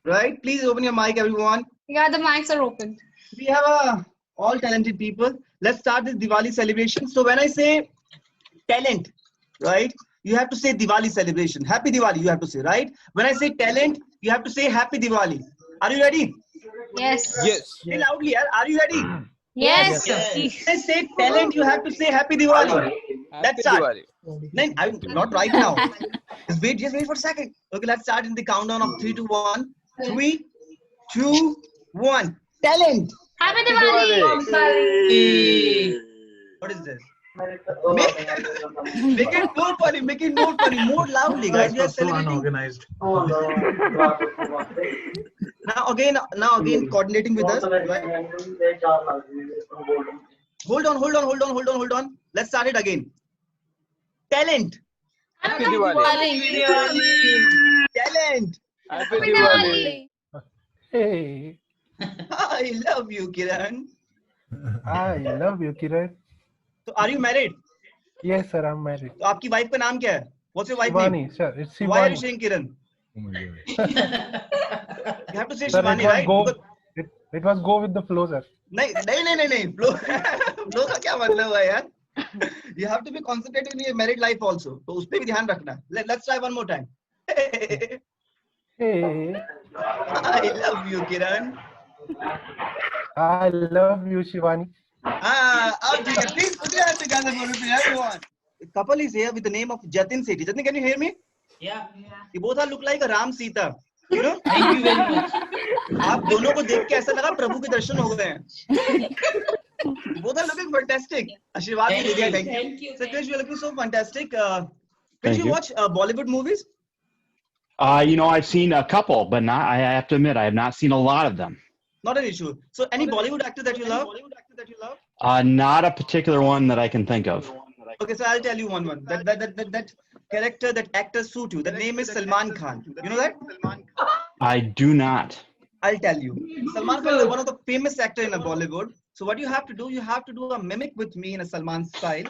right? Please open your mic, everyone. Yeah, the mics are open. We have all talented people. Let's start this Diwali celebration. So when I say talent, right, you have to say Diwali celebration. Happy Diwali, you have to say, right? When I say talent, you have to say Happy Diwali. Are you ready? Yes. Yes. Say loudly, yaar. Are you ready? Yes. When I say talent, you have to say Happy Diwali. Let's Happy start. Diwali. No, not right now. Just wait for a second. Okay, let's start in the countdown of 3 to 1. 3, 2, 1. Talent. Happy Diwali. Diwali. What is this? Make, make it more funny. Make it more funny. More loudly, guys. We are So celebrating. unorganized. Now again, coordinating with us. Right? Hold on. Let's start it again. Talent. Happy Diwali. Talent. Happy Diwali. Hey, I love you, Kiran. I love you, Kiran. So, are you married? Yes, sir, I'm married. तो आपकी wife का नाम क्या है? What's your wife name? Shivani, sir, it's Why are you Shivani. saying Kiran? Oh my God. You have to say Sir, Shivani, right? Because- it was go with the flow, sir. नहीं. Flow का क्या मतलब है यार? You have to be concentrated in your married life also. तो उस पे भी ध्यान रखना. Let's try one more time. Hey, I love you, Kiran. I love you, Shivani. Please put your hands together for everyone. The couple is here with the name of Jatin Sethi. Jatin, can you hear me? Yeah. You both are look like a Ram Sita. You know? Thank you very much. आप दोनों को देख के ऐसा लगा प्रभु के दर्शन हो गए हैं. Both are looking fantastic. आशीर्वाद भी दे दिया. Thank you. So, Krish, you're looking so fantastic. Krish, Thank you you. watch Bollywood movies? I've seen a couple, but I have to admit, I have not seen a lot of them. Not an issue. So, any Bollywood actor that you love? Not a particular one that I can think of. Okay, so I'll tell you one. That character, that actor suit you. The name is Salman Khan. You know that? I do not. I'll tell you. Salman Khan is one of the famous actor in Bollywood. So what you have to do a mimic with me in a Salman style.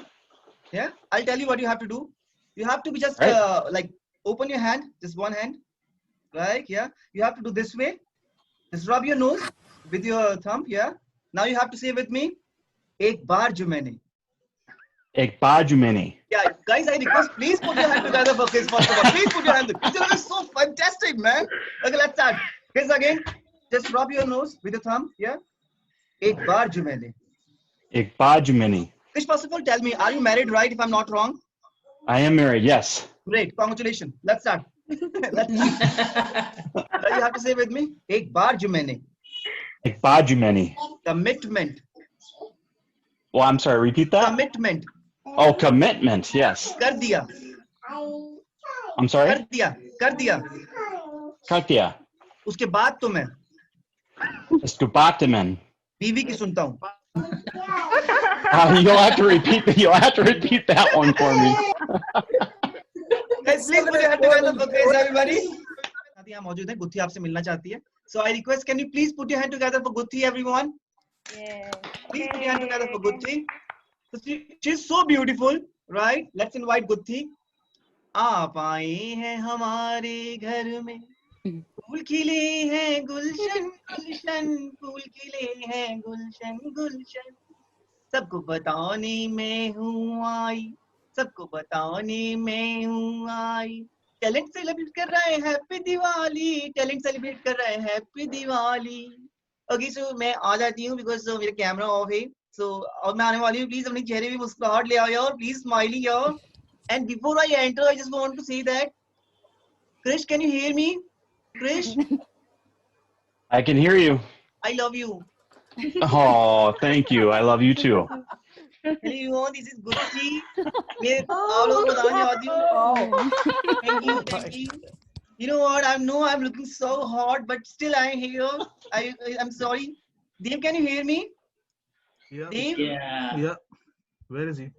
Yeah, I'll tell you what you have to do. You have to be just Right. like open your hand, just one hand, right? Yeah, you have to do this way. Just rub your nose with your thumb. Yeah. Now you have to say with me, एक बार जो मैंने. Ek Bajumini. Yeah, guys, I request, please put your hand together for Chris first of all. Please put your hand together. It's so fantastic, man. Okay, let's start. Chris again. Just rub your nose with your thumb. Yeah. एक बार जो मैंने. Ek Bajumini. Chris, first of all, tell me, are you married, right? If I'm not wrong. I am married, yes. Great, congratulations. Let's start. Now you have to say with me. एक बार जो मैंने. Ek Bajumini. Commitment. Well, I'm sorry, repeat that? Commitment. Oh, commitment, yes. कर दिया. I'm sorry? कर दिया. कर दिया. Katya. उसके बाद तो मैं Skubataman. बीवी की सुनता हूँ. You'll have to repeat that one for me. Guys, please put your hand together for Chris, everybody. साथी यहाँ मौजूद है. गुत्थी आपसे मिलना चाहती है. So I request, can you please put your hand together for Gutti, everyone? Yeah. Please put your hand together for Gutti. So she's so beautiful, right? Let's invite Gutti. आप आए हैं हमारे घर में, फूल खिले हैं गुलशन गुलशन, फूल खिले हैं गुलशन गुलशन. सबको बताने मैं हूँ आई, सबको बताने मैं हूँ आई. टैलेंट सेलिब्रेट कर रहे हैं हैप्पी दिवाली. टैलेंट सेलिब्रेट कर रहे हैं हैप्पी दिवाली. ओके, सो मैं आ जाती हूँ बिकॉज मेरा कैमरा ऑफ है. सो अब मैं आने वाली हूँ. प्लीज अपने चेहरे में मुस्कुराहट ले आओ यार. प्लीज स्माइलिंग यार. And before I enter I just want to say that Krish, can you hear me? Krish, I can hear you. I love you. Oh, thank you. I love you too. Hello, this is Gutti. मैं आप लोगों को बताने वाली हूँ. Thank you. You know what? I know I'm looking so hot, but still I'm here. I'm sorry. Dev, can you hear me? Yeah. Dev? Yeah. Yeah. Where is he?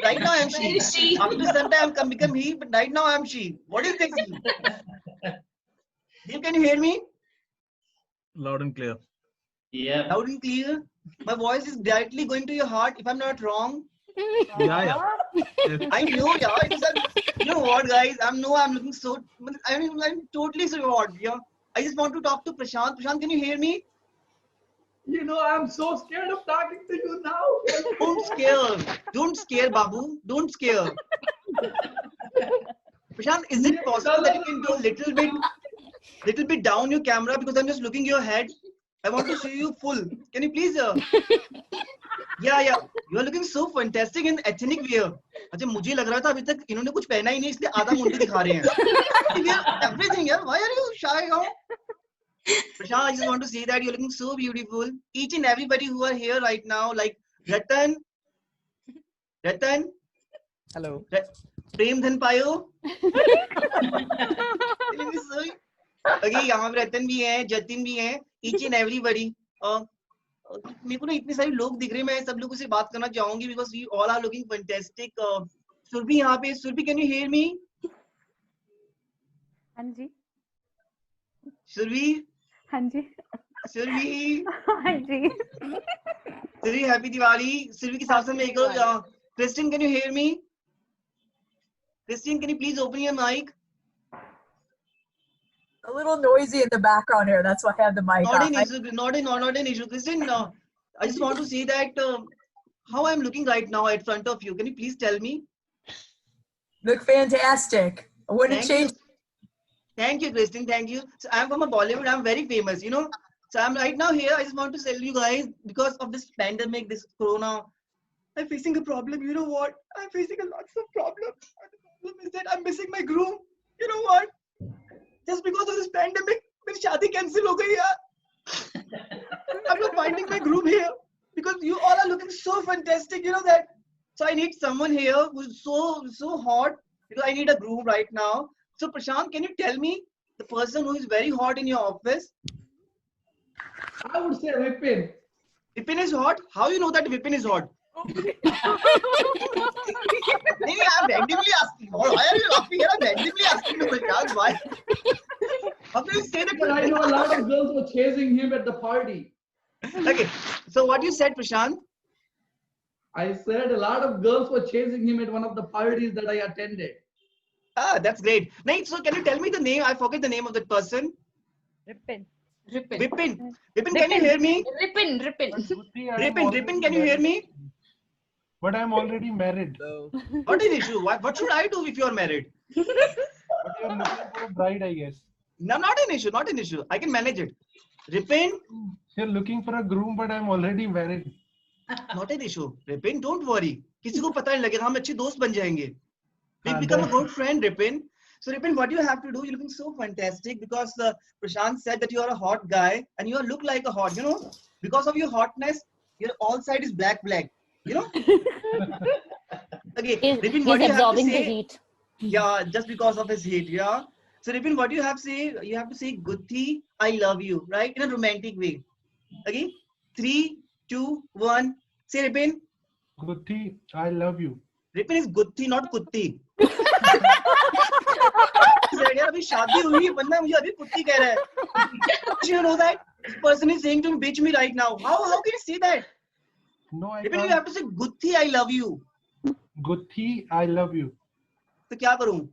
Right now I'm she. After some time I'm become he, but right now I'm she. What do you think? Dev, can you hear me? Loud and clear. Yeah. Loud and clear. My voice is directly going to your heart, if I'm not wrong. Yeah. I know, yeah. You know what, guys? I'm looking so. I'm totally so hot. Yeah. I just want to talk to Prashant. Prashant, can you hear me? You know, I'm so scared of talking to you now. Don't scare. Don't scare, Babu. Don't scare. Prashant, is it possible that you can do a little bit down your camera because I'm just looking your head. I want to see you full. Can you please? Yeah. You are looking so fantastic in ethnic wear. अच्छा मुझे लग रहा था अभी तक इन्होंने कुछ पहना ही नहीं इसलिए आधा मुंडी दिखा रहे हैं. Everything, yeah. Why are you shy? Prashant, I just want to say that you're looking so beautiful. Each and everybody who are here right now, like Ratan. Hello. Prem Dhan Payo. Okay, यहाँ पे रतन भी है, जतिन भी है, each and everybody. मेरे को ना इतने सारे लोग दिख रहे हैं, मैं सब लोगों से बात करना चाहूंगी because we all are looking fantastic. Surabhi यहाँ पे, Surabhi can you hear me? हाँ जी. सुरभि. हाँ जी. सुरभि. हाँ जी. सुरभि हैप्पी दिवाली. सुरभि के साथ साथ मैं एक Kristen, can you hear me? Kristen, can you please open your mic? A little noisy in the background here. That's why I have the mic Not off. an issue. Not an issue. Kristen, I just want to say that how I'm looking right now in front of you. Can you please tell me? Look fantastic. I wouldn't change. Thank you, Kristen. Thank you. So I'm from a Bollywood. I'm very famous, you know. So I'm right now here. I just want to tell you guys, because of this pandemic, this corona, I'm facing a problem. You know what? I'm facing a lots of problems. And the problem is that I'm missing my groom. You know what? Just because of this pandemic, मेरी शादी cancel हो गई यार. I'm not finding my groom here because you all are looking so fantastic. You know that. So I need someone here who's so hot because I need a groom right now. So Prashant, can you tell me the person who is very hot in your office? I would say Vipin. Vipin is hot. How you know that Vipin is hot? नहीं, I'm randomly asking. Why are you laughing? I'm randomly asking the Prashant. Why? How can you say that? But I know a lot of girls were chasing him at the party. Okay. So what you said, Prashant? I said a lot of girls were chasing him at one of the parties that I attended. Ah, that's great. Nice. So can you tell me the name? I forget the name of that person. Ripin. Vipin, can you hear me? Ripin. Ripin, can you hear me? But I'm already married. What is the issue? What should I do if you are married? But you're looking for a bride, I guess. No, not an issue. I can manage it. Ripin. You're looking for a groom, but I'm already married. Not an issue. Ripin, don't worry. किसी को पता नहीं लगेगा, हम अच्छे दोस्त बन जाएंगे. We become a good friend, Ripin. So Ripin, what you have to do, you're looking so fantastic because Prashant said that you are a hot guy and you look like a hot, you know, because of your hotness, your all side is black, you know. Okay, Ripin, what do you have to say? The heat. Yeah, just because of his heat, yeah. So Ripin, what do you have to say? You have to say, Guthi, I love you, right? In a romantic way. Okay, 3, 2, 1. Say Ripin. Guthi, I love you. Ripin is Guthi, not Kutti. यार अभी शादी हुई है बंदा मुझे अभी कुत्ती कह रहा है. You know that this person is saying to bitch me right now. How can you say that? No, I Ripin, you have to say Guthi, I love you. Guthi, I love you. तो क्या करूं?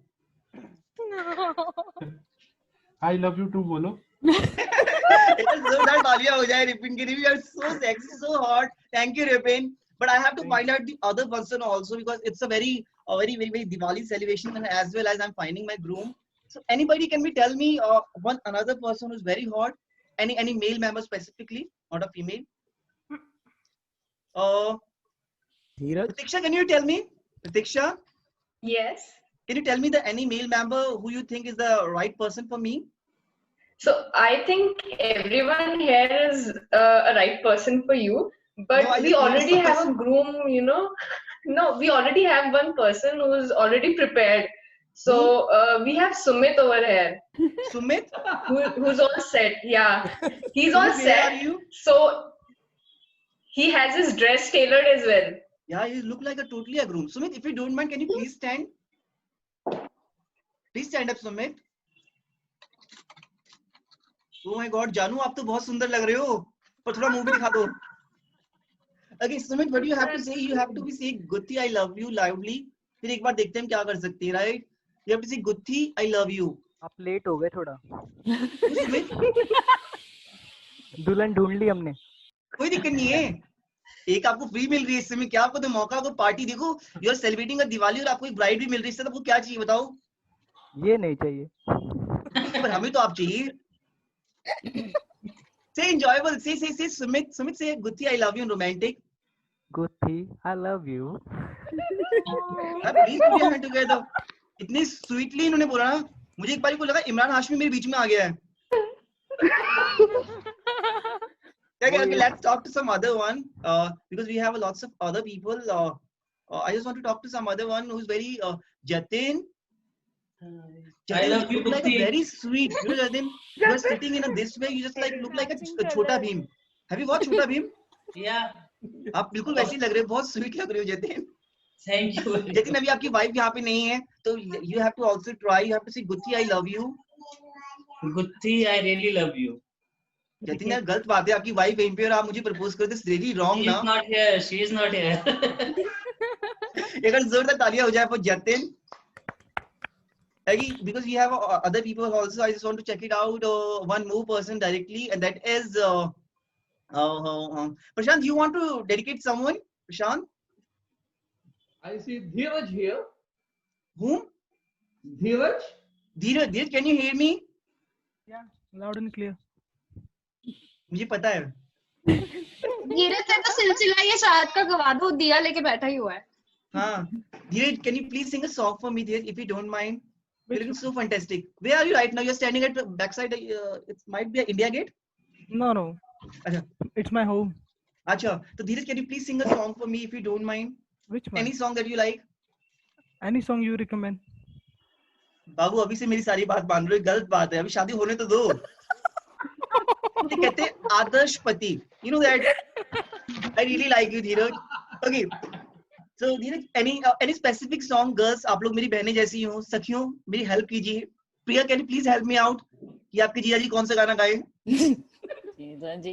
I love you too बोलो. जोरदार तालियां हो जाए Ripin के लिए. You are so sexy, so hot. Thank you, Ripin. But I have to find out the other person also because it's a very Diwali celebration, and as well as I'm finding my groom. So anybody can tell me another person who's very hot? Any male member specifically, not a female? Pratiksha, can you tell me? Pratiksha? Yes. Can you tell me any male member who you think is the right person for me? So I think everyone here is a right person for you. But No, we already have a groom, you know. No, we already have one person who's already prepared. So we have Sumit over here. Sumit? Who's all set. Yeah. He's all Sumit, where are set. you? So he has his dress tailored as well. Yeah, you look like totally a groom. Sumit, if you don't mind, can you please stand? Please stand up, Sumit. Oh my God, Janu, आप तो बहुत सुंदर लग रहे हो. पर थोड़ा मुंह भी दिखा दो. Okay, Sumit, what do you have to say? You have to be saying Guthi, I love you loudly. फिर एक बार देखते हैं हम क्या कर सकते हैं, right? You have to say Guthi, I love you. आप लेट हो गए थोड़ा। Sumit, दुल्हन ढूंढ ली हमने। कोई दिक्कत नहीं है, एक आपको फ्री मिल रही है इसमें, क्या आपको तो मौका को पार्टी देखो, you are celebrating a Diwali और आपको एक ब्राइड भी मिल रही है, इससे आपको क्या चाहिए बताओ? ये नहीं चाहिए। पर हमें तो आप चाहिए। Say enjoyable, say Sumit, say Guthi, I love you, romantic. Guthi, I love you. Please put your hand together. इतनी स्वीटली इन्होंने बोला ना, मुझे एक बार को लगा इमरान हाशमी मेरे बीच में आ गया है। Okay, let's talk to some other one because we have lots of other people. I just want to talk to some other one who's very Jatin. I love you, like a very sweet. You know, Jatin, you are sitting in a this way. You just like look like a Chota Bheem. Have you watched Chota Bheem? Yeah. आप बिल्कुल वैसे ही लग रहे हो, बहुत sweet लग रहे हो जतिन। Thank you. जतिन, अभी आपकी वाइफ यहाँ पे नहीं है, तो you have to also try. You have to say Guthi, I love you. Guthi, I really love you. Jatin यार गलत बात है, आपकी वाइफ यहीं पे और आप मुझे प्रपोज करते, it's really wrong ना। She is not here. She is not here. एक बार जोरदार तालियां हो जाए for Jatin. Because we have other people also, I just want to check it out. One more person directly, and that is Prashant. You want to dedicate someone, Prashant? I see Dheeraj here. Whom? Dheeraj. Dheeraj, can you hear me? Yeah, loud and clear. मुझे पता है। धीरज से तो सिलसिला ये शायद का गवा दो, दिया लेके बैठा ही हुआ है। हाँ, Dheeraj, can you please sing a song for me, Dheeraj, if you don't mind? You're looking so fantastic. Where are you right now? You're standing at the backside. It might be India Gate. No. Achha. It's my home. Acha. So Dheeraj, can you please sing a song for me if you don't mind? Which one? Any song that you like? Any song you recommend? बाबू अभी से मेरी सारी बात मान लो, गलत बात है, अभी शादी होने तो दो। ये कहते हैं आदर्श पति। You know that? I really like you, Dheeraj. Okay. So Dheeraj, any specific song, girls, आप लोग मेरी बहनें जैसी हो, सखियों, मेरी हेल्प कीजिए। प्रिया, can you please help me out? कि आपके जीजा जी कौन सा गाना गाए?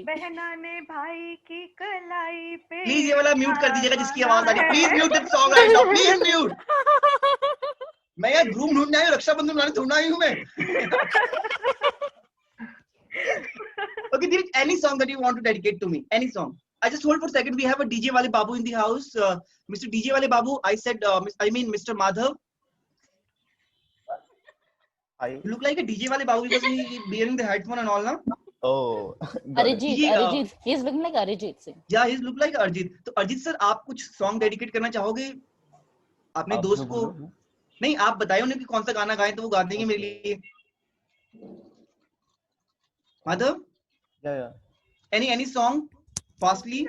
बहना ने भाई की कलाई पे। प्लीज ये वाला म्यूट कर दीजिएगा जिसकी आवाज आ रही है। Please mute this song right now, please mute. मैं यार ग्रूम ढूंढने आई हूँ, रक्षाबंधन बनाने ढूंढना आई हूँ मैं। Okay, Dheeraj, any song that you want to dedicate to me? Any song? I just hold for a second. We have a DJ Wale Babu in the house. Mr. DJ Wale Babu, I mean Mr. Madhav. You look like a DJ Wale Babu because he wearing the headphone and all, na? Oh. Arijit. He's looking like Arijit Singh. Yeah, he's look like Arijit. तो Arijit sir, आप कुछ song dedicate करना चाहोगे? अपने दोस्त को? नहीं, आप बताइए उन्हें कि कौन सा गाना गाएं तो वो गा देंगे मेरे लिए। Madhav? Yeah. Any song? Fastly?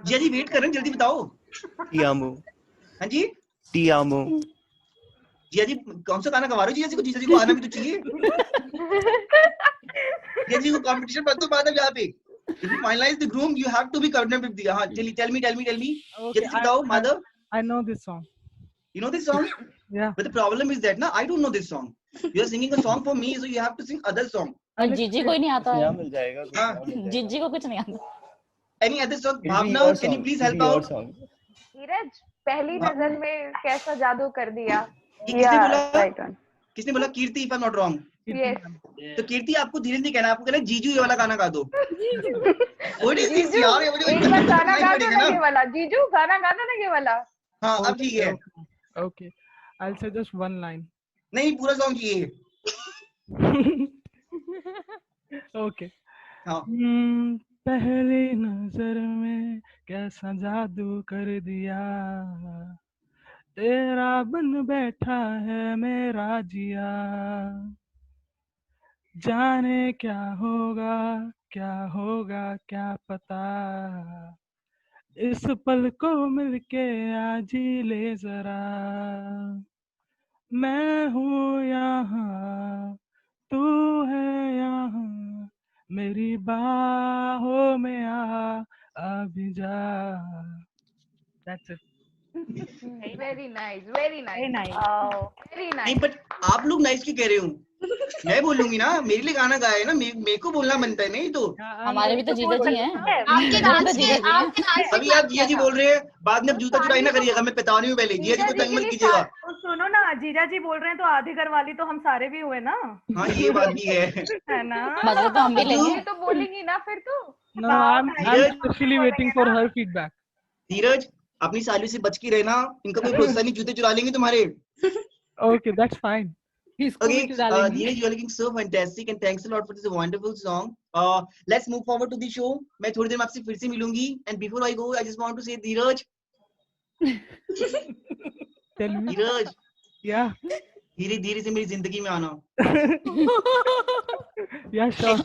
जी जी वेट कर रहे हैं, जल्दी बताओ। Ti amo. हाँ जी? Ti amo. जी जी कौन सा गाना गा रहे हो? जीजा जी को आना भी तो चाहिए। जीजा जी को कंपटीशन पर तो बात है यहाँ पे। If you finalize the groom, you have to be coordinated with the. हाँ, tell me. Okay, जल्दी बताओ, Madhav. I know this song. You know this song? Yeah. But the problem is that, na, I don't know this song. You are singing a song for me, so you have to sing other song. जीजी को ही नहीं आता है। मिल जाएगा। जीजी को कुछ नहीं आता। Any other song? Bhavna, can you please help out? धीरज, पहली नजर में कैसा जादू कर दिया? किसने बोला? किसने बोला? कीर्ति, if I'm not wrong. Yes. तो कीर्ति आपको धीरे नहीं कहना, आपको कहना जीजू ये वाला गाना गा दो। What is this यार? ये मुझे एक बार गाना गा दो ना ये वाला। जीजू गाना गा दो ना ये वाला। हाँ, अब ठीक है। Okay, I'll say just one line. नहीं, पूरा सॉन्ग चाहिए। Okay. हाँ। पहली नजर में कैसा जादू कर दिया, तेरा बन बैठा है मेरा जिया, जाने क्या होगा क्या पता, इस पल को मिलके आज ही ले जरा, मैं हूँ यहाँ तू है यहाँ, मेरी बाहों में आ अभी जा। That's it. Very nice. Very nice. Oh, very nice. नहीं, but आप लोग नाइस क्यों कह रहे हो? मैं बोलूंगी ना, मेरे लिए गाना गाया है ना, मेरे को बोलना बनता है नहीं तो। हमारे भी तो जीजा जी हैं। आपके डांस से अभी आप जिया जी बोल रहे हैं, बाद में जूता चुराई ना करिएगा, मैं बतानी हूँ पहले, जिया जी को तंग मत कीजिएगा। सुनो ना, जीजा जी बोल रहे हैं तो आधी घर वाली तो हम सारे भी हुए ना। हाँ ये बात भी है ना, मजे तो हम भी लेंगे। तो बोलेंगी ना फिर तो। No, I'm especially waiting for her feedback. धीरज, अपनी साली से बच के रहना, इनका कोई भरोसा नहीं, जूते चुरा लेंगे तुम्हारे। Okay, that's fine. Okay, Dheeraj, you're looking so fantastic and thanks a lot for this wonderful song. Let's move forward to the show. मैं थोड़ी देर में आपसे फिर से मिलूंगी and before I go, I just want to say Dheeraj. Tell me. Dheeraj. Yeah. धीरे धीरे से मेरी जिंदगी में आना। Yeah, sure.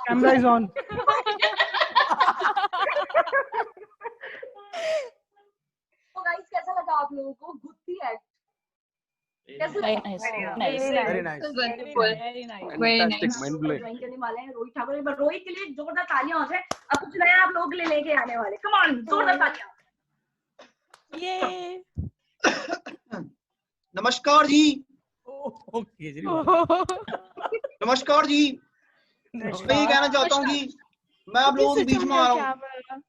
Camera is on. तो गाइस कैसा लगा आप लोगों को गुत्ती एक्ट? कैसा Very लगा? nice. Very nice. Wonderful. Very Fantastic. nice. Mind blowing. Join करने वाले हैं रोहित ठाकुर। एक बार रोहित के लिए जोरदार तालियां हो जाए। अब कुछ नया आप लोग लेके आने वाले। कम ऑन, जोरदार तालियां। ये नमस्कार जी। Okay, जी। नमस्कार जी। मैं ये कहना चाहता हूँ कि मैं आप लोगों के बीच में आ रहा हूँ।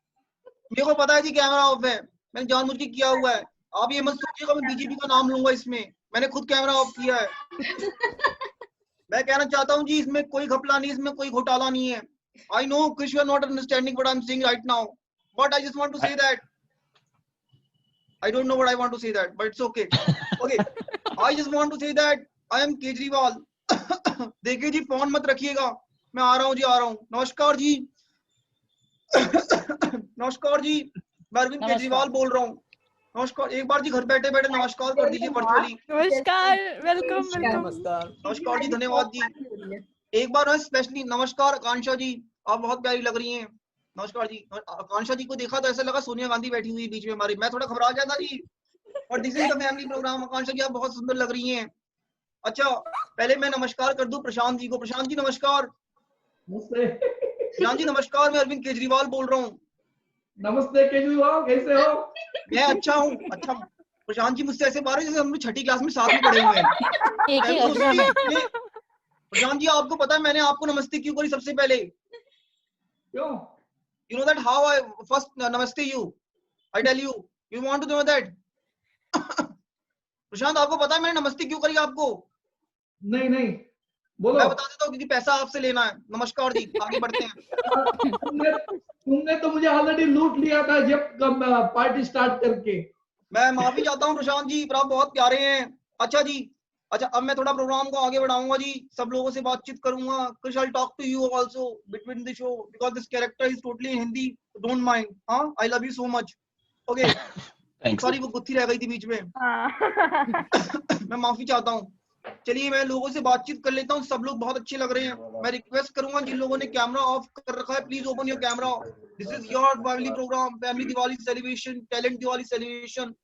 मेरे को पता है जी कैमरा ऑफ है, मैंने जानबूझ के किया हुआ है। आप ये मत सोचिएगा मैं बीजेपी का नाम लूंगा इसमें, मैंने खुद कैमरा ऑफ किया है। मैं कहना चाहता हूँ जी इसमें कोई घपला नहीं, इसमें कोई घोटाला नहीं है। I know Krish, you are not understanding what I'm saying right now, but I just want to say that I don't know what I want to say that, but it's okay. Okay, I just want to say that I am Kejriwal. देखिए जी phone मत रखिएगा, मैं आ रहा हूँ जी, आ रहा हूँ। नमस्कार जी। नमस्कार जी, मैं अरविंद केजरीवाल बोल रहा हूँ। नमस्कार, एक बार जी घर बैठे बैठे नमस्कार कर दीजिए वर्चुअली। नमस्कार, वेलकम वेलकम। नमस्कार जी, धन्यवाद जी। एक बार स्पेशली नमस्कार आकांक्षा जी, आप बहुत प्यारी लग रही हैं। नमस्कार जी। आकांक्षा जी को देखा तो ऐसा लगा सोनिया गांधी बैठी हुई बीच में हमारी, मैं थोड़ा घबरा गया था जी। और this is the family programme. Akanksha ji आप बहुत सुंदर लग रही हैं। अच्छा, पहले मैं नमस्कार कर दूं प्रशांत जी को। प्रशांत जी नमस्कार। प्रशांत जी नमस्कार, मैं अरविंद केजरीवाल बोल रहा हूँ। नमस्ते केजरीवाल, कैसे हो? मैं अच्छा हूँ। अच्छा प्रशांत जी मुझसे ऐसे बात जैसे हम लोग छठी क्लास में साथ में पढ़े हुए हैं। प्रशांत जी आपको पता है मैंने आपको नमस्ते क्यों करी सबसे पहले? क्यों? You know that how I first namaste you? I tell you. You want to know that? प्रशांत आपको पता है मैंने नमस्ते क्यों करी आपको? नहीं नहीं बोलो। मैं बता देता हूँ क्योंकि पैसा आपसे लेना है। नमस्कार जी, आगे बढ़ते हैं। तुमने तो मुझे ऑलरेडी लूट लिया था जब पार्टी स्टार्ट करके। मैं माफी चाहता हूँ प्रशांत जी, पर आप बहुत प्यारे हैं। अच्छा जी, अच्छा अब मैं थोड़ा प्रोग्राम को आगे बढ़ाऊंगा जी, सब लोगों से बातचीत करूंगा। Krish, I'll talk to you also between the show because this character is totally in Hindi. Don't mind. हाँ, I love you so much. Okay. Sorry वो गुत्थी रह गई थी बीच में। मैं माफी चाहता हूँ। चलिए मैं लोगों से बातचीत कर लेता हूँ। सब लोग बहुत अच्छे लग रहे हैं। मैं रिक्वेस्ट करूंगा जिन लोगों ने कैमरा ऑफ कर रखा है, please open your camera. This is your family program, family Diwali celebration, talent Diwali celebration.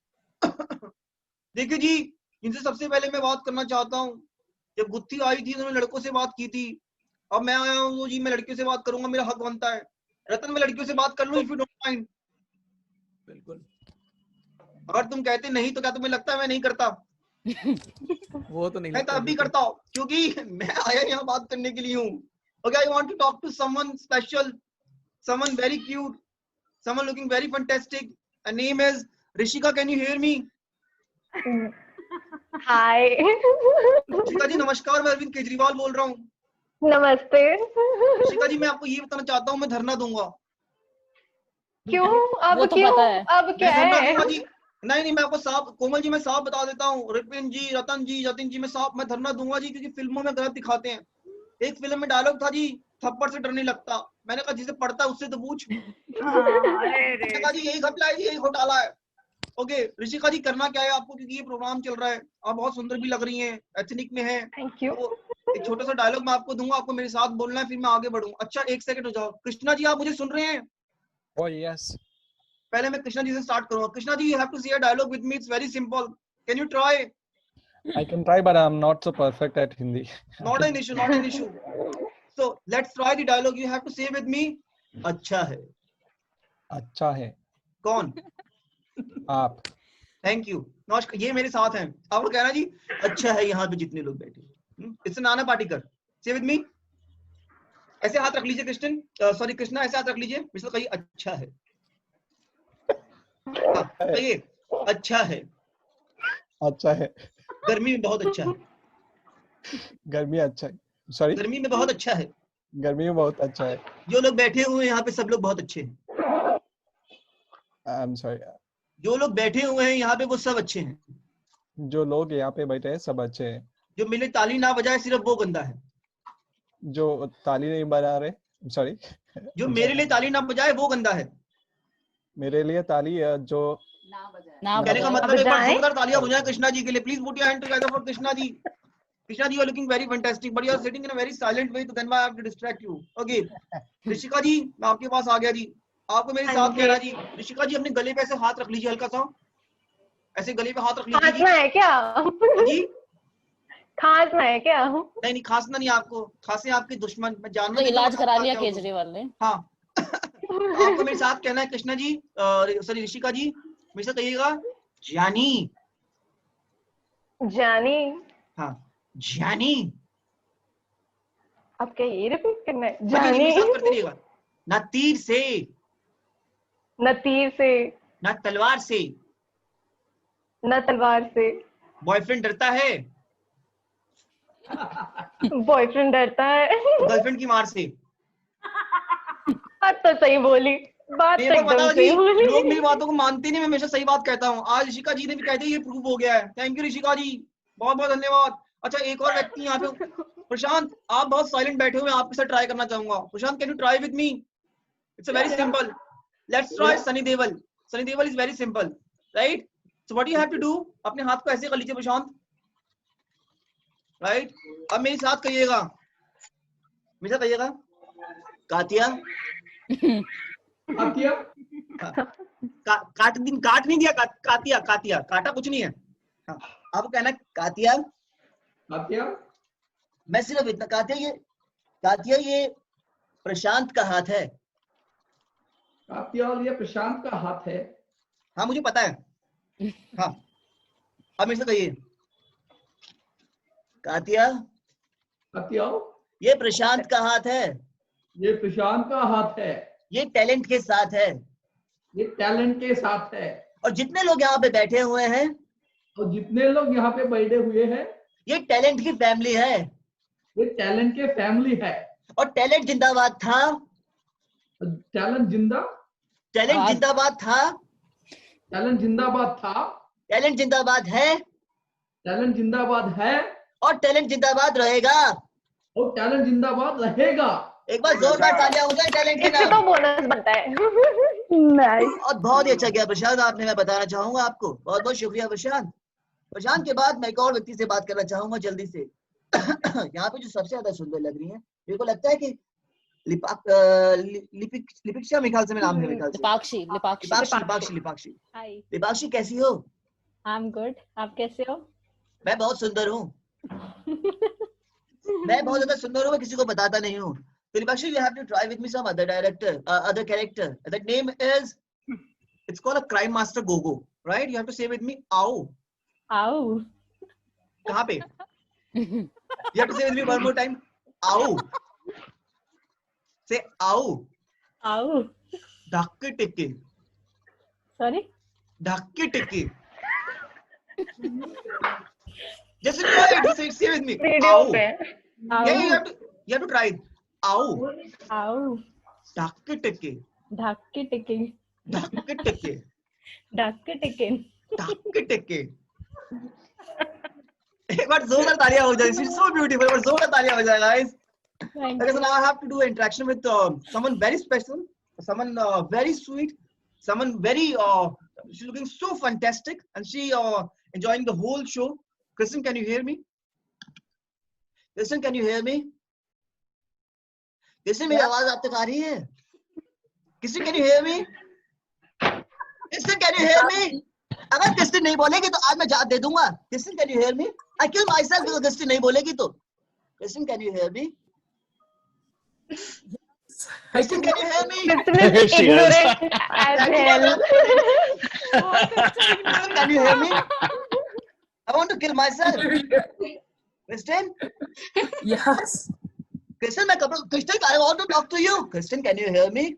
देखिए जी, इनसे सबसे पहले मैं बात करना चाहता हूँ। जब गुत्थी आई थी उन्होंने लड़कों से बात की थी, अब मैं आया हूँ जी, मैं लड़कियों से बात करूंगा, मेरा हक बनता है। रतन मैं लड़कियों से बात कर लूं इफ यू डोंट माइंड? बिल्कुल। अगर तुम कहते नहीं तो क्या तुम्हें लगता है मैं नहीं करता? वो तो नहीं, मैं तब भी करता हूँ क्योंकि मैं आया यहाँ बात करने के लिए हूँ। Okay, I want to talk to someone special, someone very cute, someone looking very fantastic. her name is Rishika. Can you hear me? Hi. Rishika ji नमस्कार, मैं अरविंद केजरीवाल बोल रहा हूँ। नमस्ते। ऋषिका जी मैं आपको ये बताना चाहता हूँ, मैं धरना दूंगा। क्यों? अब तो क्यों? पता है। अब क्या है? नहीं मैं आपको साफ, कोमल जी मैं साफ बता देता हूँ, रिपिन जी, रतन जी, जतिन जी, मैं धरना दूंगा जी, क्योंकि फिल्मों में गलत दिखाते हैं। एक फिल्म में डायलॉग था जी, थप्पड़ से डर नहीं लगता। मैंने कहा जिसे पढ़ता है उससे तो पूछ। मैंने कहा जी यही घपला है जी, यही घोटाला है। ओके ऋषिका जी करना क्या है आपको, क्योंकि ये प्रोग्राम चल रहा है, आप बहुत सुंदर भी लग रही हैं, एथनिक में है। Thank you. तो एक छोटा सा डायलॉग मैं आपको दूंगा, आपको मेरे साथ बोलना है, फिर मैं आगे बढ़ूँ। अच्छा एक सेकंड हो जाओ। कृष्णा जी आप मुझे सुन रहे हैं? Oh yes. पहले मैं कृष्णा जी से स्टार्ट करूंगा। Krishna ji, you have to say a dialogue with me. It's very simple. Can you try? I can try, but I'm not so perfect at Hindi. Not an issue, not an issue. So let's try the dialogue. You have to say with me. अच्छा है। अच्छा है। कौन? आप। Thank you. नमस्कार, ये मेरे साथ हैं। आपको कहना जी अच्छा है यहाँ पे जितने लोग बैठे। इससे नाना पाटेकर, से विद मी। ऐसे हाथ रख लीजिए कृष्ण, सॉरी कृष्णा, ऐसे हाथ रख लीजिए। मिस्टर कहिए अच्छा है। हाँ कहिए अच्छा है। अच्छा है। गर्मी में बहुत अच्छा है। गर्मी अच्छा है। सॉरी, गर्मी में बहुत अच्छा है। गर्मी में बहुत अच्छा है। जो लोग बैठे हुए हैं यहाँ पे सब लोग बहुत अच्छे हैं। I am sorry. जो लोग बैठे हुए हैं यहाँ पे वो सब अच्छे हैं। जो लोग यहाँ पे बैठे हैं सब अच्छे हैं। जो मेरे ताली ना बजाए सिर्फ वो गंदा है। जो ताली नहीं बजा रहे, सॉरी, जो मेरे लिए ताली ना बजाए वो गंदा है। मेरे लिए ताली जो कहने का मतलब एक बार जोरदार तालियां बजाएं कृष्णा जी के लिए। Please put your hand together for Krishna ji. Krishna ji, you are looking very fantastic, but you are sitting in a very silent way, so then I have to distract you. Okay. Rishika ji, मैं आपके पास आ गया जी। आपको मेरे साथ कहना जी। ऋषिका जी, अपने गले पे ऐसे हाथ रख लीजिए हल्का सा। ऐसे गले पे हाथ रख लीजिए। खांसना है क्या? जी? खांसना है क्या? नहीं नहीं, खांसना नहीं आपको। खांसे आपके दुश्मन। मैं जानना तो इलाज करा लिया केजरीवाल ने। हाँ। आपको मेरे साथ कहना है कृष्णा जी, सॉरी ऋषिका जी, मेरे साथ कहिएगा जानी। जानी। हाँ जानी। अब क्या ये रिपीट करना है? जानी जानी। करते रहिएगा। ना तीर से, न तीर से, ना तलवार से, न तलवार से। बॉयफ्रेंड डरता है, बॉयफ्रेंड डरता है गर्लफ्रेंड की मार से। बात तो सही बोली, बात तो एकदम सही बोली। लोग मेरी बातों को मानते नहीं, मैं हमेशा सही बात कहता हूँ। आज ऋषिका जी ने भी कहते ये प्रूव हो गया है। थैंक यू ऋषिका जी, बहुत बहुत धन्यवाद। अच्छा एक और व्यक्ति यहाँ पे, प्रशांत, आप बहुत साइलेंट बैठे हुए हैं, आपके साथ ट्राई करना चाहूंगा। Prashant, can you try with me? It's a very simple. Let's try Sunny Deol. Sunny Deol is very simple, right? So what you have to do, अपने हाथ को ऐसे कर लीजिए प्रशांत, राइट? अब मेरे साथ कहिएगा, मेरे साथ कहिएगा कातिया। कातिया? काट नहीं दिया, कातिया। कातिया, काटा कुछ नहीं है। हाँ, आपको कहना है कातिया। कातिया? मैं सिर्फ इतना, कातिया ये प्रशांत का हाथ है। कातिया और ये प्रशांत का हाथ है। हाँ मुझे पता है। हाँ अब मेरे से कहिए कातिया। कातिया? ये प्रशांत का हाथ है। ये प्रशांत का हाथ है। ये टैलेंट के साथ है। ये टैलेंट के साथ है। और जितने लोग यहाँ पे बैठे हुए हैं, और जितने लोग यहाँ पे बैठे हुए हैं, ये टैलेंट की फैमिली है। ये टैलेंट के फैमिली है। और टैलेंट जिंदाबाद था। टैलेंट जिंदाबाद था। टैलेंट जिंदाबाद था। टैलेंट जिंदाबाद है। टैलेंट जिंदाबाद है। और टैलेंट जिंदाबाद रहेगा। और टैलेंट जिंदाबाद रहेगा। एक बार जोरदार तालियां हो जाए टैलेंट के नाम। तो बोनस बनता है। और बहुत ही अच्छा किया प्रशांत आपने, मैं बताना चाहूंगा आपको। बहुत बहुत शुक्रिया प्रशांत। प्रशांत के बाद मैं एक और व्यक्ति से बात करना चाहूंगा जल्दी से। यहाँ पे जो सबसे ज्यादा सुंदर लग रही है, मेरे को लगता है कि लिपिक्षा, मेरे ख्याल से मैं नाम है, मेरे ख्याल से लिपाक्षी। लिपाक्षी कैसी हो? आई एम गुड, आप कैसे हो? मैं बहुत सुंदर हूँ। मैं बहुत ज्यादा सुंदर हूँ, मैं किसी को बताता नहीं हूँ। तो Lepakshi, you have to try with me some other character. That name is, it's called a crime master Gogo, right? You have to say with me, आओ। आओ। कहाँ पे? You have to say with me one more time, आओ। Say आओ। आओ। धक्के टिक्के। Sorry? धक्के टिक्के। Just try it. Say with me. आओ। Yeah, you have to try it. आओ। आओ। धक्के टिक्के। धक्के टिक्के। धक्के टिक्के। धक्के टिक्के। धक्के टिक्के। एक बार जोरदार तालियां हो जाए। It's so beautiful. एक बार जोरदार तालियां हो जाए guys. Okay, so now I have to do an interaction with someone very special, someone very sweet, someone very she's looking so fantastic, and she enjoying the whole show. Kristen, can you hear me? Kristen, can you hear me? Kristen, मेरी आवाज आप तक आ रही है? Kristen, can you hear me? Kristen, can you hear me? अगर Kristen नहीं बोलेगी तो आज मैं जान दे दूंगा। Kristen, can you hear me? I kill myself because Kristen नहीं बोलेगी तो। Kristen, can you hear me? Kristen, can you hear me? Kristen is She is. ignorant as hell. Kristen, can you hear me? I want to kill myself. Kristen? Yes. Kristen, Kristen, I want to talk to you. Kristen, can you hear me?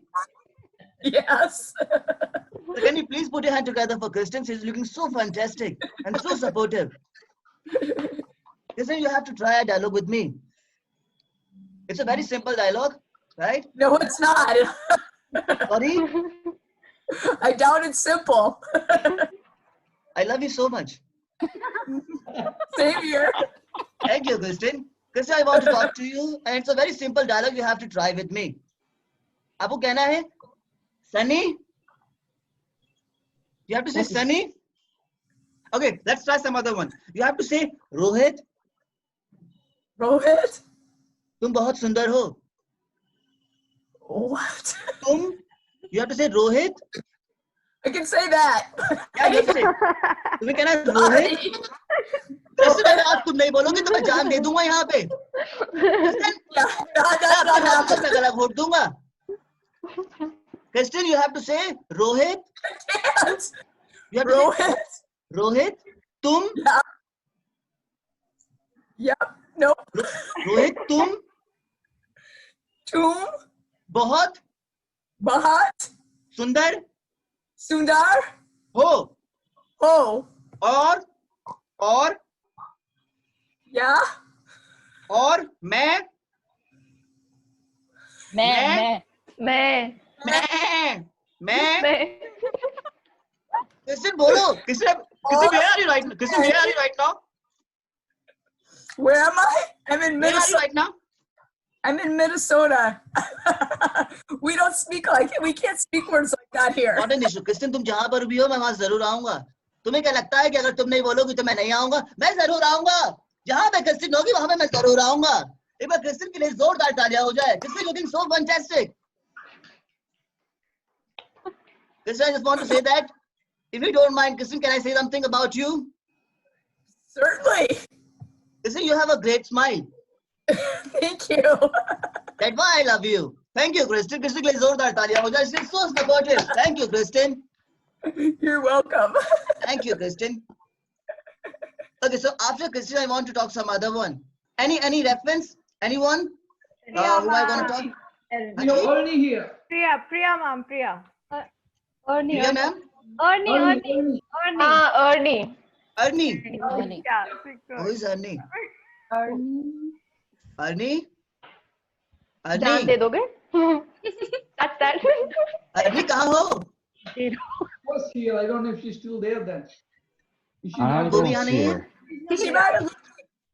Yes. So can you please put your hand together for Kristen? She's looking so fantastic and so supportive. Kristen, you have to try a dialogue with me. It's a very simple dialogue, right? No, it's not. Sorry? I doubt it's simple. I love you so much. Same here. Thank you, Kristen. Kristen, I want to talk to you, and it's a very simple dialogue you have to try with me. आपको कहना है, Sunny? You have to say Sunny? Okay, let's try some other one. You have to say Rohit. Rohit? तुम बहुत सुंदर हो. What? तुम. You have to say Rohit. I can say that. Yeah, you have to say. तुम्हें कहना है Rohit. Kristen, अगर आप तुम नहीं बोलोगे तो मैं जान दे दूंगा यहाँ पे. Kristen, मैं गला घोट दूंगा. Kristen, you have to say Rohit. You have to Rohit. say Rohit. तुम. Yep. Nope. Rohit, तुम. तुम. बहुत. बहुत. सुंदर. सुंदर. हो. हो. और. Yeah. और मैं. Kristen, बोलो. Kristen, where are you right now? Kristen, where are you right now? Where am I? I'm in Where are you Minnesota. right now? I'm in Minnesota. We don't speak like it. We can't speak words like that here. Not an issue. Kristen, तुम जहाँ पर भी हो मैं वहाँ जरूर आऊँगा. तुम्हें क्या लगता है कि अगर तुम नहीं बोलोगी तो मैं नहीं आऊँगा? मैं जरूर आऊँगा. जहाँ पे क्रिस्टिन होगी वहाँ पे मैं जरूर आऊँगा. एक बार क्रिस्टिन के लिए जोरदार तालियां हो जाए. Kristen, looking so fantastic. Kristen, I just want to say that, if you don't mind, Kristen, can I say something about you? Certainly. Kristen, you have a great smile. Thank you. That's why I love you. Thank you, Kristen. Kristen के लिए जोरदार तालियां हो जाए. She's so supportive. Thank you, Kristen. You're welcome. Thank you, Kristen. Okay, so after Kristen, I want to talk some other one. Any reference? Anyone? Who I want to talk? We have Ernie here. Priya ma'am, Priya. Ernie. Priya ma'am? Ernie. Ernie. Who is Ernie? Ernie? जान दे दोगे? That's that. Ernie कहाँ हो? Was here. I don't know if she's still there then. Is she I not don't there? see her. She might have,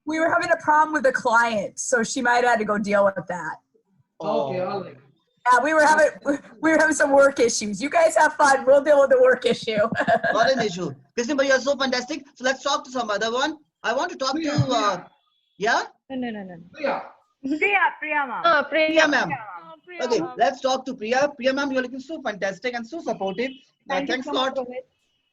we were having a problem with a client, so she might have had to go deal with that. Okay, all right. Yeah, we were having some work issues. You guys have fun. We'll deal with the work issue. Not an issue. Kristen, but you're so fantastic. So let's talk to some other one. I want to talk to, yeah? No. Priya. Priya ma'am. Priya ma'am. Okay, let's talk to Priya. Priya ma'am, you're looking so fantastic and so supportive. Thanks a lot.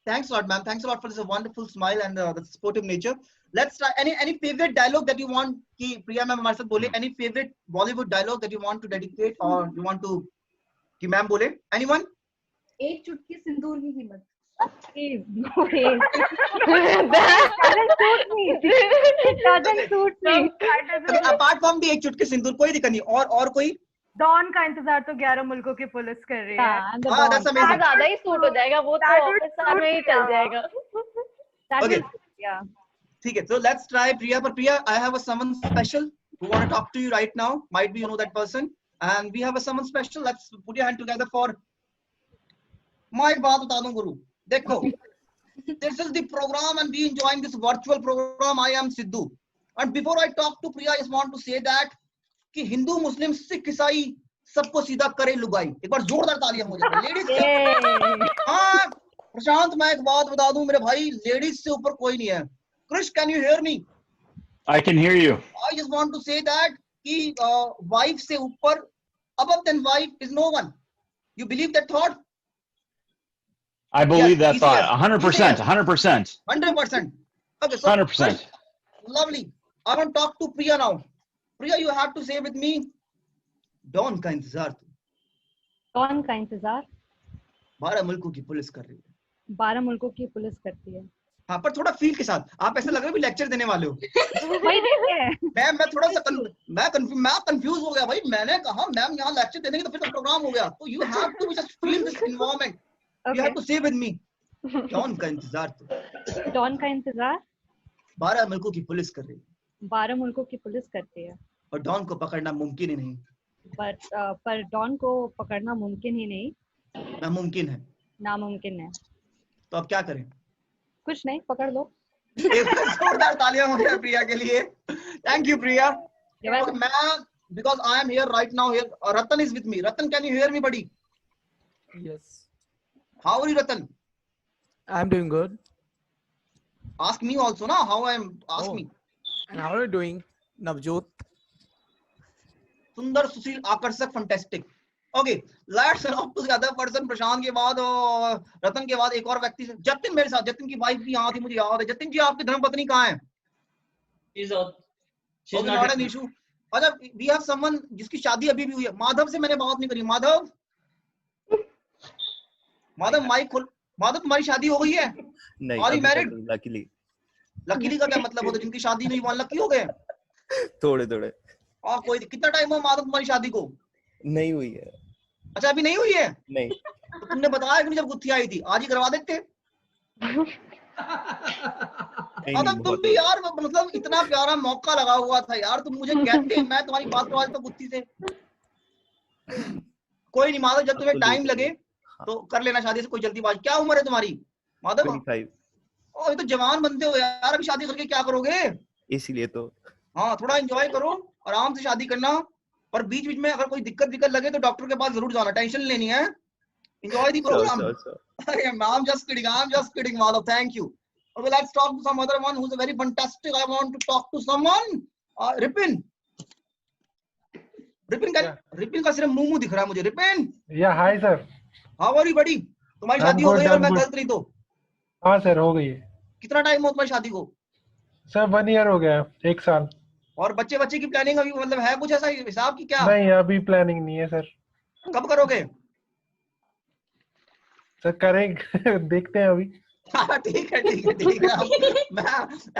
Thanks a lot, ma'am. Thanks a lot for this wonderful smile and the supportive nature. Let's try any favorite dialogue that you want कि Priya ma'am हमारे साथ बोले. Any favorite Bollywood dialogue that you want to dedicate or you want to कि ma'am बोले? Anyone? एक चुटकी सिंदूर की कीमत. Doesn't suit me. Okay, apart from the एक चुटकी सिंदूर कोई दिक्कत नहीं. और कोई? डॉन का इंतजार तो 11 मुल्कों की पुलिस कर रही है. That's amazing. ज्यादा ही सूट हो जाएगा वो तो ऑफिसर में ही चल जाएगा. Okay. Yeah. ठीक है. So let's try Priya. But Priya, I have someone special who want to talk to you right now. Might be you know that person. And we have someone special. Let's put your hand together for. मैं एक बात बता दूं गुरु. देखो. This is the program and we enjoying this virtual program. I am Sidhu. And before I talk to Priya, I just want to say that कि हिंदू मुस्लिम सिख ईसाई सबको सीधा करे लुगाई. एक बार जोरदार तालियां हो जाए. लेडीज हाँ प्रशांत मैं एक बात बता दूं मेरे भाई लेडीज से ऊपर कोई नहीं है. Krish, can you hear me? I can hear you. I just want to say that कि wife से ऊपर above than wife is no one. You believe that thought? I believe that easy thought. as- 100%. 100%. 100%. Okay, so 100%. lovely. I want to talk to Priya now. Priya, you have to say with me, Dawn का इंतजार don का इंतजार 12 मुल्कों की police कर रही है। 12 मुल्कों की पुलिस करती है। हाँ, पर थोड़ा फील के साथ। आप ऐसे लग रहे हो लेक्चर देने वाले हो। वही देखिए। मैं थोड़ा सा मैं कंफ्यूज हो गया भाई। मैंने कहा मैम यहाँ लेक्चर देने की तो फिर तो प्रोग्राम हो गया। तो you have to just feel this environment, you have to say with me. Don का इंतजार तो डॉन का इंतजार 12 मुल्कों की पुलिस कर रही है। 12 मुल्कों की पुलिस करती है। और डॉन को पकड़ना मुमकिन ही नहीं। पर डॉन को पकड़ना मुमकिन ही नहीं, नामुमकिन है। नामुमकिन है। तो अब क्या करें? कुछ नहीं, पकड़ लो। एक जोरदार तालियां हो जाए प्रिया के लिए। थैंक यू प्रिया। मैं because I am here right now here. Ratan is with me. Ratan, can you hear me, buddy? Yes. How are you, Ratan? I'm doing good. Ask me also, na? How I am? Ask me. And how are you doing, Navjot? सुंदर, सुशील, आकर्षक, fantastic. Okay, let's talk to the other person. प्रशांत के बाद और रतन के बाद एक और व्यक्ति, जतिन मेरे साथ। जतिन की वाइफ भी यहाँ थी, मुझे याद है। जतिन जी, आपकी धर्मपत्नी कहाँ है? She's not an issue. अच्छा, we have someone जिसकी शादी अभी भी हुई है। माधव से मैंने बात नहीं करी। माधव, माइक खोल। माधव, तुम्हारी शादी हो गई है? नहीं। Are you married? लकीली का क्या मतलब होता है? जिनकी शादी नहीं हुई लकी हो गए? थोड़े कोई कितना टाइम हुआ माधव तुम्हारी शादी को? नहीं हुई है। अच्छा, अभी नहीं हुई है? नहीं। तो तुमने बताया कि जब गुत्थी आई थी, आज ही करवा देते। मतलब तुम भी यार, मतलब इतना प्यारा मौका लगा हुआ था यार, तुम मुझे कहते मैं तुम्हारी बात करवा देता गुत्थी से। कोई नहीं माधव, जब तुम्हें टाइम लगे तो कर लेना शादी से, कोई जल्दीबाजी। क्या उम्र है तुम्हारी माधव? 25। अभी तो जवान बनते हो यार, अभी शादी करके क्या करोगे? इसीलिए तो। हाँ, थोड़ा एंजॉय करो, आराम से शादी करना। पर बीच बीच में अगर कोई दिक्कत लगे तो डॉक्टर के पास जरूर जाना, टेंशन लेनी है। Enjoy the program. I'm just kidding Madhav, thank you. Okay, let's talk to some other one who's a very fantastic. I want to talk to someone. Ripin का सिर्फ मुंह दिख रहा है मुझे। Ripin, Yeah, hi sir. how are you buddy? तुम्हारी शादी हो गई और मैं गलत नहीं तो? हाँ सर, हो गई है। कितना टाइम हो तुम्हारी शादी को? सर 1 year हो गया, 1 साल। और बच्चे की प्लानिंग अभी मतलब है कुछ ऐसा हिसाब की क्या? नहीं, अभी प्लानिंग नहीं है सर। कब करोगे? सर करेंगे, देखते हैं अभी। हाँ, ठीक है। मैं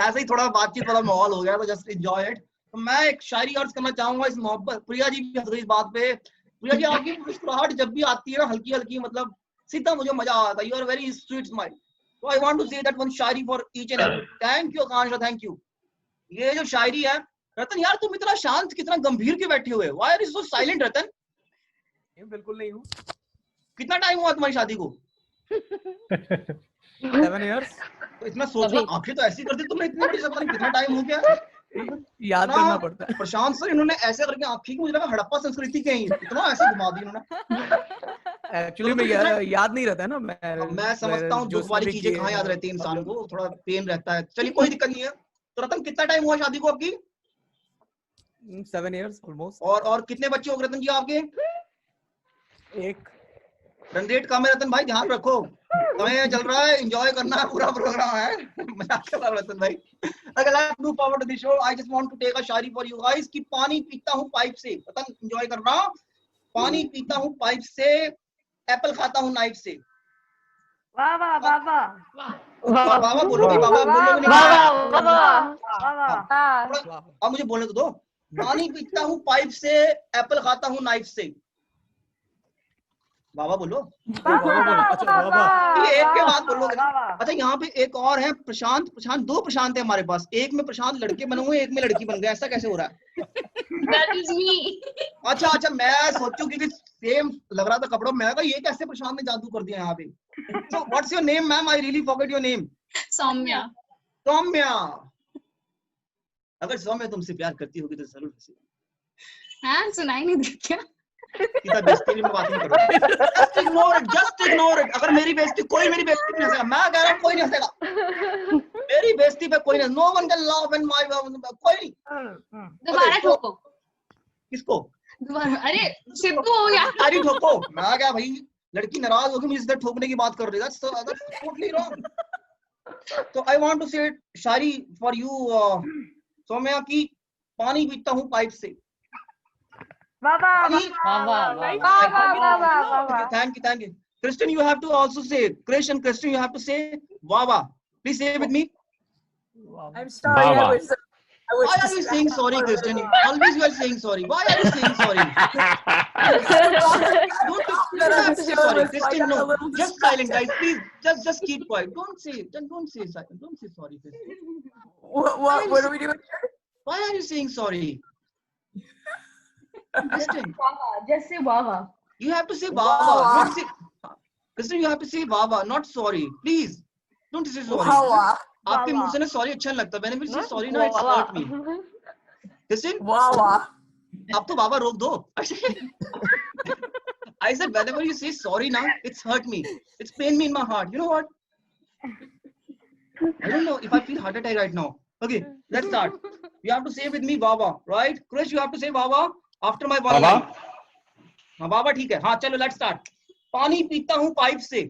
ऐसे ही थोड़ा बातचीत वाला माहौल हो गया तो जस्ट एंजॉय इट। तो मैं एक शायरी अर्ज करना चाहूंगा इस मोहब्बत। प्रिया जी भी हंस गई इस बात पे। प्रिया जी, आपकी मुस्कुराहट जब भी आती है ना, हल्की हल्की, मतलब सीधा मुझे मजा आता है। You are very sweet smile. So I want to say that one shayari for each and every. Thank you Akanksha, thank you. ये जो शायरी है, रतन यार तुम इतना शांत, कितना गंभीर क्यों बैठे हुए? Why are you so silent, रतन? बिल्कुल नहीं हूँ। कितना टाइम हुआ तुम्हारी शादी को? 7 years. तो इतना सोचना, आंखें तो ऐसी करती तुमने, इतनी बड़ी सपना, कितना टाइम हो गया? याद करना पड़ता है। प्रशांत सर, इन्होंने ऐसे करके आंखें, मुझे लगा हड़प्पा संस्कृति के हैं, इतना ऐसे घुमा दी इन्होंने। एक्चुअली मैं याद नहीं रहता है ना। मैं समझता हूँ दुख वाली चीजें कहाँ याद रहती है इंसान को, थोड़ा पेन रहता है। चलिए कोई दिक्कत नहीं है। तो रतन, कितना टाइम हुआ शादी को आपकी? 7 years almost. और कितने बच्चे हो गए रतन जी आपके? 1। रन रेट कम है रतन भाई, ध्यान रखो। समय चल रहा है, एंजॉय करना है, पूरा प्रोग्राम है। मजाक कर रहा हूं रतन भाई। अगर let's move forward to the show, I just want to take a Shayari for you guys कि पानी पीता हूँ पाइप से। रतन एंजॉय करना। पानी पीता हूँ पाइप से, एप्पल खाता हूँ नाइफ से। वाह वाह वाह वाह वाह बोलो भाई, बाबा बोलो। अब मुझे बोलने तो दो। पानी पीता हूँ पाइप से, एप्पल खाता हूँ नाइफ से। बाबा बोलो। ये एक के बाद बोलो। अच्छा, यहाँ पे एक और है प्रशांत। 2 प्रशांत है हमारे पास। एक में प्रशांत लड़के बने हुए, एक में लड़की बन गए। ऐसा कैसे हो रहा है? That is me. अच्छा, मैं सोचूं क्योंकि सेम लग रहा था कपड़ों में, ये कैसे प्रशांत ने जादू कर दिया यहाँ पे। So what's your name, ma'am? I really forget your name. Saumya. अगर सौम्या तुमसे प्यार करती होगी तो जरूर हंसी। हाँ, सुनाई नहीं देती क्या? सीधा बेइज्जती में बात नहीं करो। Just ignore it. अगर मेरी बेइज्जती, कोई मेरी बेइज्जती नहीं हंसेगा। मैं कह रहा हूँ कोई नहीं हंसेगा मेरी बेइज्जती पे। कोई नहीं। No one can laugh in my, कोई नहीं। दोबारा ठोको। किसको? दोबारा? अरे सिद्धू हो गया। अरे ठोको। मैं क्या भाई, लड़की नाराज होगी मुझे सीधा ठोकने की बात कर रही है। That's totally wrong. तो I want to say Shayari for you, Saumya की। पानी पीता हूँ पाइप से, Thank you. Kristen, you have to also say. Kristen, you have to say Wawa. Please say it with me. I'm sorry. Wawa. Why are you saying sorry, Kristen? Always you are saying sorry. Why are you saying sorry? Don't say sorry, Kristen. No, just silent, guys. Please, just keep quiet. Don't say silent. Don't say sorry, Kristen. What are we doing? Why are you saying sorry? Kristen, just say Wawa. you have to say Wawa. Don't say, Kristen, you have to say Wawa, not sorry. Please, don't say sorry. Wawa. आपके मुंह से ना sorry अच्छा नहीं लगता. Whenever you say sorry, no, it's hurt me. Kristen, Wawa. आप तो Wawa रोक दो. I said whenever you say sorry now, it's hurt me. It's pain me in my heart. You know what? I don't know if I feel heart attack right now. Okay, let's start. You have to say with me Wawa, right? Krish, you have to say Wawa after my one line. हाँ Wawa ठीक है. हाँ चलो let's start. पानी पीता हूँ pipe से.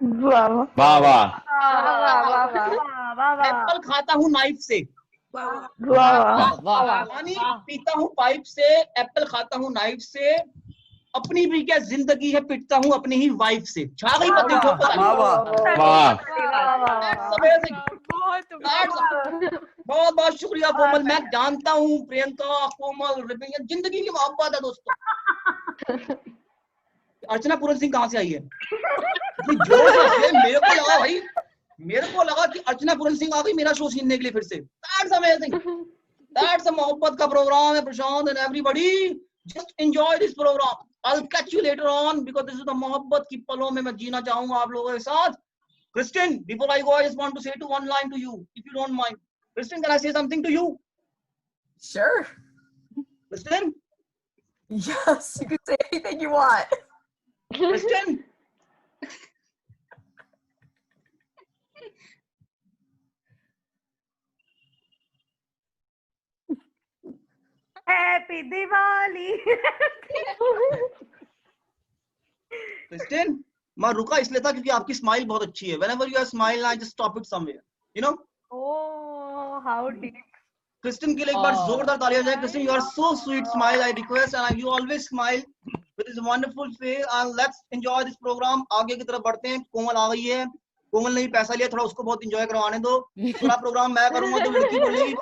Wawa. Apple खाता हूँ नाइफ से. पानी पीता हूँ पाइप से, एप्पल खाता हूँ नाइफ से, अपनी भी क्या जिंदगी है पिटता हूँ अपनी ही वाइफ से. छा गई पत्नी बहुत बहुत शुक्रिया कोमल. मैं जानता हूँ प्रियंका, कोमल, रिबिया जिंदगी की मोहब्बत है दोस्तों. अर्चना पूरन सिंह कहाँ से आई है? जोर से मेरे को लगा भाई, मेरे को लगा कि अर्चना पूरन सिंह आ गई मेरा शो छीनने के लिए फिर से. That's amazing. That's a मोहब्बत का प्रोग्राम है प्रशांत and everybody. Just enjoy this program. I'll catch you later on because this is the मोहब्बत की पलों में मैं जीना चाहूंगा आप लोगों के साथ. Kristen, before I go, I just want to say one line to you, if you don't mind. Kristen, can I say something to you? Sure. Kristen? Yes, you can say anything you want. Kristen? Happy Diwali. Kristen, मैं रुका इसलिए था क्योंकि आपकी smile बहुत अच्छी है. Whenever you are smiling, I just stop it somewhere. You know? Oh, how deep. Kristen के लिए एक बार जोरदार तालियां जाए. Kristen, you are so sweet smile. I request and you always smile with this wonderful face. And let's enjoy this program. आगे की तरफ बढ़ते हैं. कोमल आ गई है. कोमल ने भी पैसा लिया, थोड़ा उसको बहुत एंजॉय करवाने दो. थोड़ा प्रोग्राम मैं करूंगा तो लड़की बोलेगी.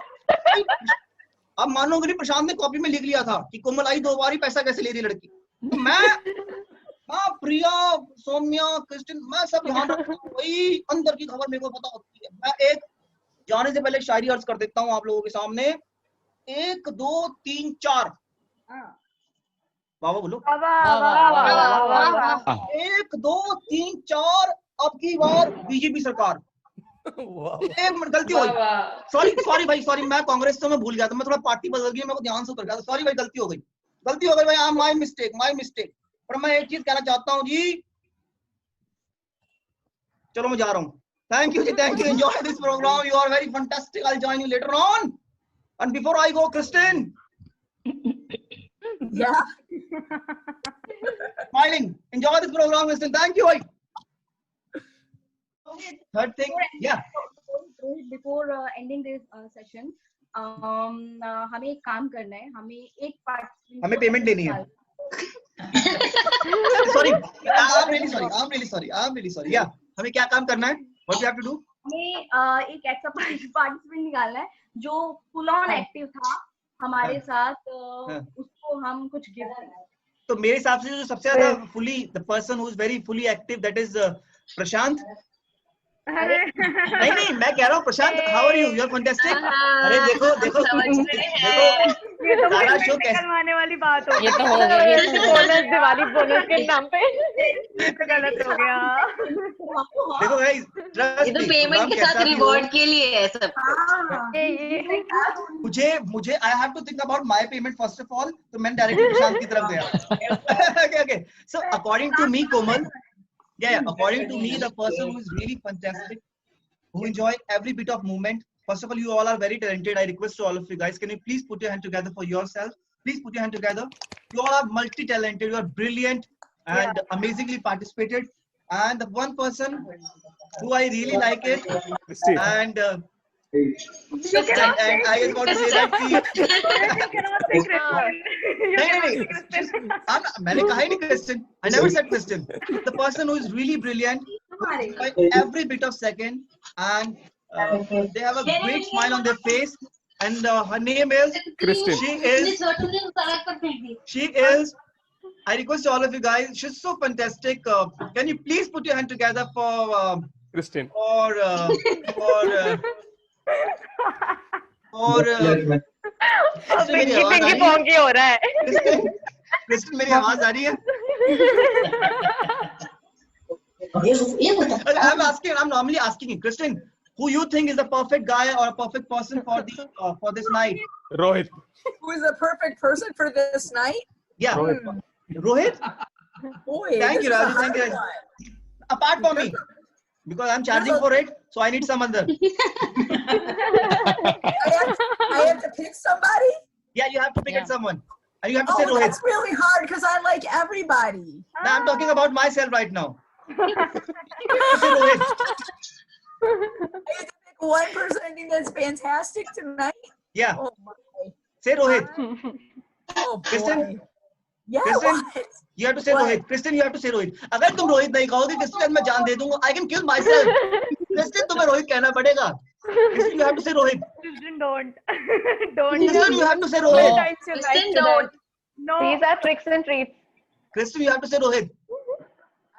अब मानोगे नहीं, प्रशांत ने कॉपी में लिख लिया था कि कोमल आई 2 बार ही पैसा कैसे ले रही लड़की. मैं प्रिया, सौम्या, क्रिस्टिन, मैं सब ध्यान रखता हूँ. वही अंदर की खबर मेरे को पता होती है. मैं एक जाने से पहले शायरी अर्ज कर देता हूँ आप लोगों के सामने. 1 2 3 4. वाह बोलो. 1 2 3 4. अब की बार बीजेपी सरकार. एक मिनट गलती हुई. सॉरी भाई, मैं कांग्रेस से मैं भूल गया था. मैं थोड़ा पार्टी बदल गई, मेरे को ध्यान से उतर गया. सॉरी भाई, गलती हो गई भाई. My mistake. पर मैं एक चीज कहना चाहता हूँ जी. चलो मैं जा रहा हूँ. Thank you. Enjoy this program. You are very fantastic. I'll join you later on. And before I go, Kristen. Yeah. Smiling. Enjoy this program, Kristen. Thank you. Third thing, yeah. Before ending this session, हमें एक काम करना है. हमें payment लेनी है. Sorry, I'm really sorry. Yeah, हमें क्या काम करना है? What we have to do? हमें एक ऐसा पार्टिसिपेंट निकालना है जो फुल ऑन एक्टिव था हमारे साथ. उसको हम कुछ गिफ्ट. तो मेरे हिसाब से जो सबसे ज्यादा the person who is very fully active, that is Prashant. नहीं मैं कह रहा हूँ प्रशांत. How are you? You are fantastic. अरे देखो सारा शो कैसे करवाने वाली बात हो. ये तो हो गया. बोनस, दिवाली बोनस के नाम पे ये तो गलत हो गया. देखो गाइस, ये तो पेमेंट के साथ रिवॉर्ड के लिए है सब. मुझे I have to think about my payment first of all. तो मैंने डायरेक्टली प्रशांत की तरफ गया. Okay. So according to me, Komal. Yeah, according to me, the person who is really fantastic, who enjoy every bit of movement. First of all, you all are very talented. I request to all of you guys, can you please put your hand together for yourself? Please put your hand together. You all are multi-talented. You are brilliant and amazingly participated. And the one person who I really like it, and You cannot And I just want to say that you cannot say Kristen. मैंने कहा ही नहीं Kristen. I never said Kristen. The person who is really brilliant, by every bit of second, and they have a great smile on their face. And her name is Kristen. She is. I request all of you guys. She's so fantastic. Can you please put your hand together for Kristen. for Pinky Ponky हो रहा है। Kristen, मेरी आवाज आ रही है? I'm normally asking you, Kristen, who you think is the perfect guy or a perfect person for this night? Rohit. Who is the perfect person for this night? Yeah. Rohit? Boy, Thank you, this is a Raju. Thank you. hard one. Apart from me, because I'm charging for it, so I need some other. I have to pick somebody? Yeah, you have to pick at someone. And you have to say Oh, Rohit. that's really hard because I like everybody. Now I'm talking about myself right now. You have to say Rohit. I have to pick one person I think that's fantastic tonight. Yeah. Oh my. Say Rohit. Oh boy. Kristen? Yeah, Kristen, what? you have to say What? Rohit. Kristen, you have to say Rohit. अगर तुम रोहित नहीं कहोगे, Kristen मैं जान दे दूंगा. I can kill myself. Kristen, तुम्हें रोहित कहना पड़ेगा. Kristen, you have to say Rohit. Kristen, don't. Don't. Kristen, you have to say All Rohit. times you're Kristen, right to don't. that. No. These are tricks and treats. Kristen, you have to say Rohit.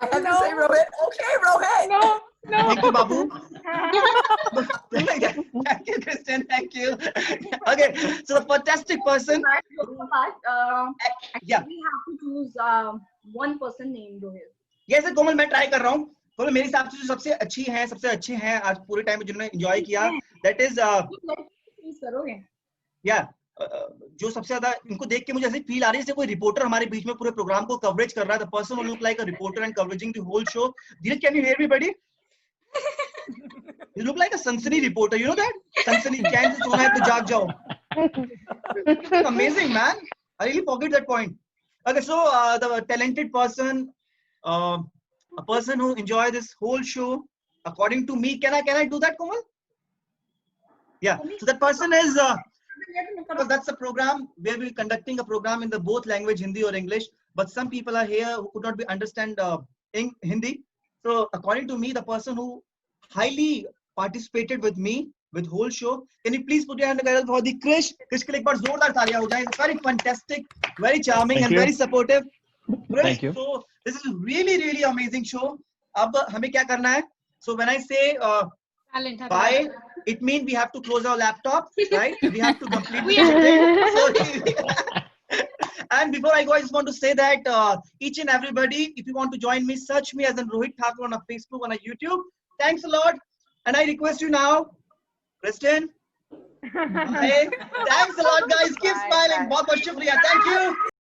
I have to say Rohit. Okay, Rohit. No. Thank you, Babu. Thank you, Kristen. Thank you. Okay, so the fantastic person. Yeah. We have to choose one person named Rohit. Yes, sir, कोमल मैं try कर रहा हूँ. कोमल मेरे हिसाब से जो सबसे अच्छे हैं आज पूरे टाइम में जिन्होंने एंजॉय किया, that is Choose करोगे? yeah, जो सबसे ज्यादा इनको देख के मुझे ऐसी फील आ रही है जैसे कोई रिपोर्टर हमारे बीच में पूरे प्रोग्राम को कवरेज कर रहा है. The person who look like a reporter and covering the whole show. Dhiraj, can you hear me, buddy? You look like a Sansani reporter. You know that? Sansani, चैन से सोना है तो जाग जाओ. Amazing, man. I really forget that point. Okay, so the talented person, a person who enjoy this whole show, according to me, can I do that, Komal? Yeah. So that person is because that's a program where we're conducting a program in the both language, Hindi or English. But some people are here who could not understand Hindi. So according to me, the person who highly participated with me with whole show, can you please put your hand together for the Krish? Krish के लिए एक बार जोरदार तालियां हो जाए. It's very fantastic, very charming, and very supportive. Krish, Thank you. So this is really amazing show. अब हमें क्या करना है? So when I say bye, it means we have to close our laptop, right? We have to complete the thing. And before I go, I just want to say that each and everybody, if you want to join me, search me as in Rohit Thakur on a Facebook, on a YouTube. Thanks a lot. And I request you now, Kristen. Bye. Thanks a lot, guys. Keep smiling. बहुत बहुत शुक्रिया. Thank you.